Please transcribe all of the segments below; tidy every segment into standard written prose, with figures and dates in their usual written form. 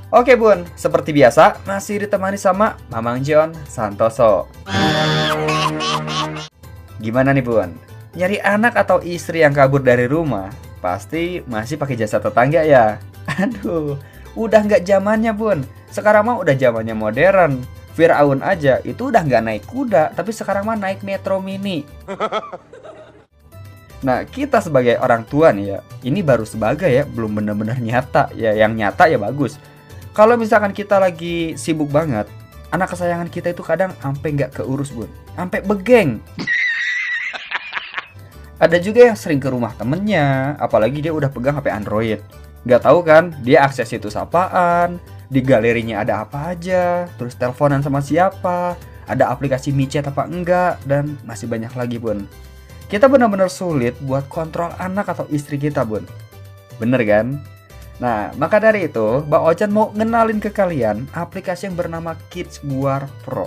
Oke Bun, seperti biasa masih ditemani sama Mamang John Santoso. Gimana nih Bun? Nyari anak atau istri yang kabur dari rumah, pasti masih pakai jasa tetangga ya? Aduh, udah nggak zamannya Bun. Sekarang mah udah zamannya modern. Firaun aja itu udah nggak naik kuda, tapi sekarang mah naik metro mini. Nah, kita sebagai orang tua nih ya, ini baru sebagai ya, belum benar-benar nyata. Ya, yang nyata ya bagus. Kalau misalkan kita lagi sibuk banget, anak kesayangan kita itu kadang sampai nggak keurus Bun, sampai begeng. Ada juga yang sering ke rumah temennya, apalagi dia udah pegang HP Android. Nggak tahu kan, dia akses situs apaan, di galerinya ada apa aja, terus teleponan sama siapa, ada aplikasi micet apa enggak, dan masih banyak lagi Bun. Kita benar-benar sulit buat kontrol anak atau istri kita Bun. Bener kan? Nah, maka dari itu, Bang Ojan mau ngenalin ke kalian aplikasi yang bernama Kids Guard Pro.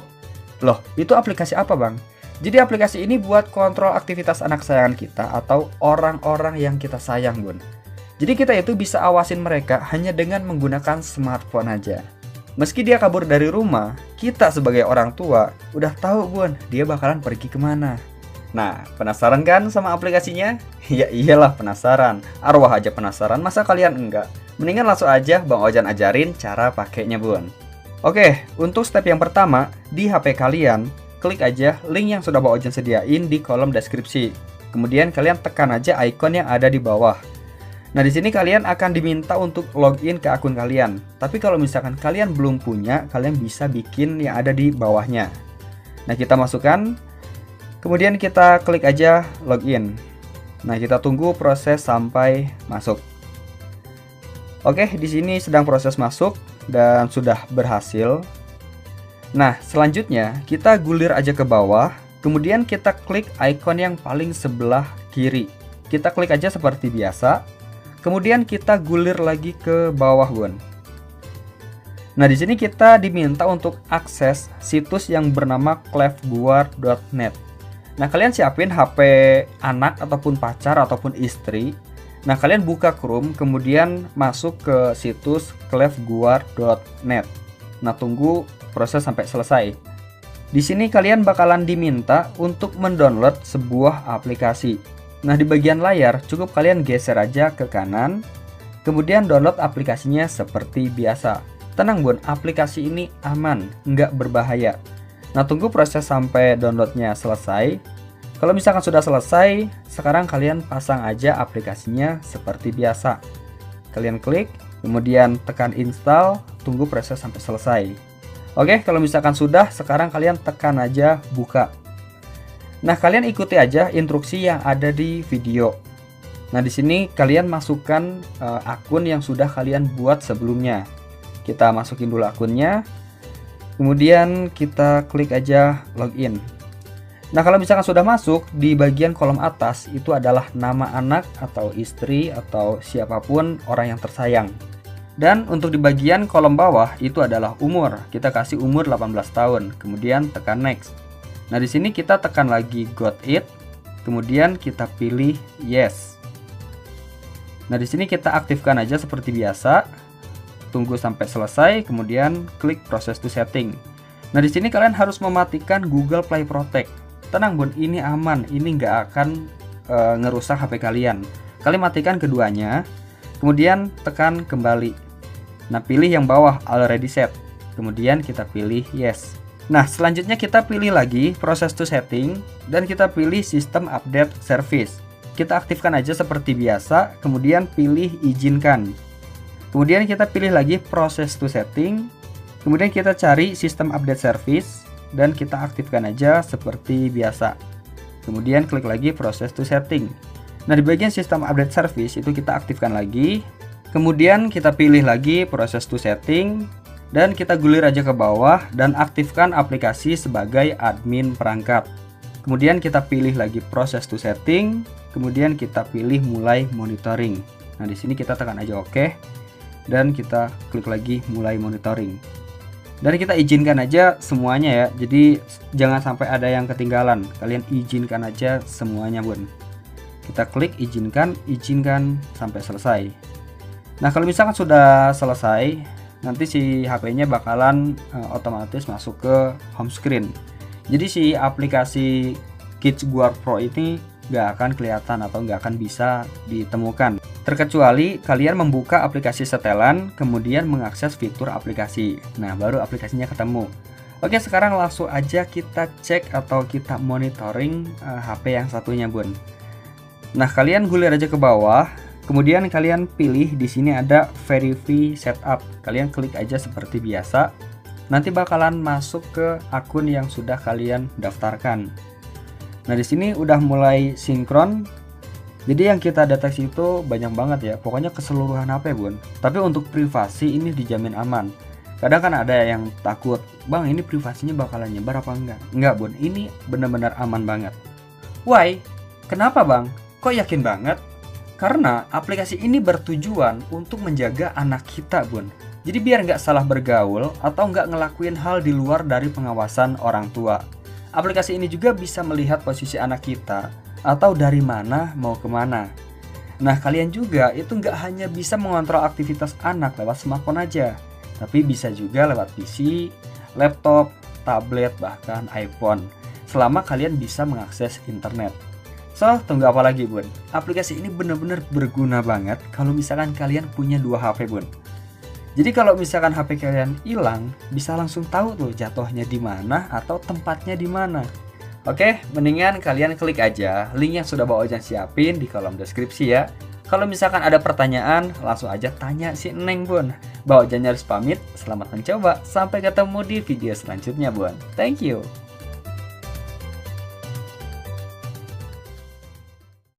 Loh, itu aplikasi apa Bang? Jadi aplikasi ini buat kontrol aktivitas anak kesayangan kita atau orang-orang yang kita sayang Bun. Jadi kita itu bisa awasin mereka hanya dengan menggunakan smartphone aja. Meski dia kabur dari rumah, kita sebagai orang tua udah tahu Bun, dia bakalan pergi kemana. Nah, penasaran kan sama aplikasinya? Ya iyalah penasaran. Arwah aja penasaran, masa kalian enggak? Mendingan langsung aja Bang Ojan ajarin cara pakainya Bun. Oke, untuk step yang pertama, di HP kalian, klik aja link yang sudah Bang Ojan sediain di kolom deskripsi. Kemudian kalian tekan aja icon yang ada di bawah. Nah, di sini kalian akan diminta untuk login ke akun kalian. Tapi kalau misalkan kalian belum punya, kalian bisa bikin yang ada di bawahnya. Nah, kita masukkan. Kemudian kita klik aja login. Nah, kita tunggu proses sampai masuk. Oke, di sini sedang proses masuk dan sudah berhasil. Nah, selanjutnya kita gulir aja ke bawah. Kemudian kita klik icon yang paling sebelah kiri. Kita klik aja seperti biasa. Kemudian kita gulir lagi ke bawah, Bun. Nah, di sini kita diminta untuk akses situs yang bernama clefguard.net. Nah, kalian siapin HP anak ataupun pacar ataupun istri. Nah, kalian buka Chrome, kemudian masuk ke situs clefguard.net. Nah, tunggu proses sampai selesai. Di sini kalian bakalan diminta untuk mendownload sebuah aplikasi. Nah, di bagian layar cukup kalian geser aja ke kanan. Kemudian download aplikasinya seperti biasa. Tenang Bun, aplikasi ini aman, nggak berbahaya. Nah, tunggu proses sampai downloadnya selesai. Kalau misalkan sudah selesai, sekarang kalian pasang aja aplikasinya seperti biasa. Kalian klik, kemudian tekan install, tunggu proses sampai selesai. Oke, kalau misalkan sudah, sekarang kalian tekan aja buka. Nah, kalian ikuti aja instruksi yang ada di video. Nah, di sini kalian masukkan akun yang sudah kalian buat sebelumnya. Kita masukin dulu akunnya. Kemudian kita klik aja login. Nah, kalau misalkan sudah masuk, di bagian kolom atas itu adalah nama anak atau istri atau siapapun orang yang tersayang. Dan untuk di bagian kolom bawah itu adalah umur. Kita kasih umur 18 tahun, kemudian tekan next. Nah, di sini kita tekan lagi got it, kemudian kita pilih yes. Nah, di sini kita aktifkan aja seperti biasa. Tunggu sampai selesai, kemudian klik process to setting. Nah, di sini kalian harus mematikan Google Play Protect. Tenang Bun, ini aman, ini nggak akan ngerusak HP kalian. Kalian matikan keduanya, kemudian tekan kembali. Nah, pilih yang bawah already set, kemudian kita pilih yes. Nah, selanjutnya kita pilih lagi process to setting dan kita pilih sistem update service. Kita aktifkan aja seperti biasa, kemudian pilih izinkan. Kemudian kita pilih lagi process to setting. Kemudian kita cari sistem update service dan kita aktifkan aja seperti biasa. Kemudian klik lagi process to setting. Nah, di bagian sistem update service itu kita aktifkan lagi. Kemudian kita pilih lagi process to setting dan kita gulir aja ke bawah dan aktifkan aplikasi sebagai admin perangkat. Kemudian kita pilih lagi process to setting, kemudian kita pilih mulai monitoring. Nah, di sini kita tekan aja oke. Dan kita klik lagi mulai monitoring. Dan kita izinkan aja semuanya ya. Jadi jangan sampai ada yang ketinggalan. Kalian izinkan aja semuanya Bun. Kita klik izinkan sampai selesai. Nah, kalau misalkan sudah selesai, nanti si HP-nya bakalan otomatis masuk ke home screen. Jadi si aplikasi Kids Guard Pro ini nggak akan kelihatan atau nggak akan bisa ditemukan. Terkecuali kalian membuka aplikasi setelan, kemudian mengakses fitur aplikasi. Nah, baru aplikasinya ketemu. Oke, sekarang langsung aja kita cek atau kita monitoring HP yang satunya, Bun. Nah, kalian gulir aja ke bawah. Kemudian kalian pilih di sini ada Verify Setup. Kalian klik aja seperti biasa. Nanti bakalan masuk ke akun yang sudah kalian daftarkan. Nah, di sini udah mulai sinkron. Jadi yang kita deteksi itu banyak banget ya. Pokoknya keseluruhan HP, Bun. Tapi untuk privasi ini dijamin aman. Kadang kan ada yang takut, "Bang, ini privasinya bakalan nyebar apa enggak?" Enggak, Bun. Ini benar-benar aman banget. Why? Kenapa, Bang? Kok yakin banget? Karena aplikasi ini bertujuan untuk menjaga anak kita, Bun. Jadi biar nggak salah bergaul atau nggak ngelakuin hal di luar dari pengawasan orang tua. Aplikasi ini juga bisa melihat posisi anak kita atau dari mana mau kemana. Nah, kalian juga itu nggak hanya bisa mengontrol aktivitas anak lewat smartphone aja, tapi bisa juga lewat PC, laptop, tablet, bahkan iPhone. Selama kalian bisa mengakses internet. So, tunggu apa lagi, Bun? Aplikasi ini benar-benar berguna banget kalau misalkan kalian punya 2 HP, Bun. Jadi kalau misalkan HP kalian hilang, bisa langsung tahu tuh jatuhnya di mana atau tempatnya di mana. Oke, mendingan kalian klik aja link yang sudah Bang Ojan siapin di kolom deskripsi ya. Kalau misalkan ada pertanyaan, langsung aja tanya si Neng, Bun. Bang Ojan harus pamit, selamat mencoba. Sampai ketemu di video selanjutnya, Bun. Thank you.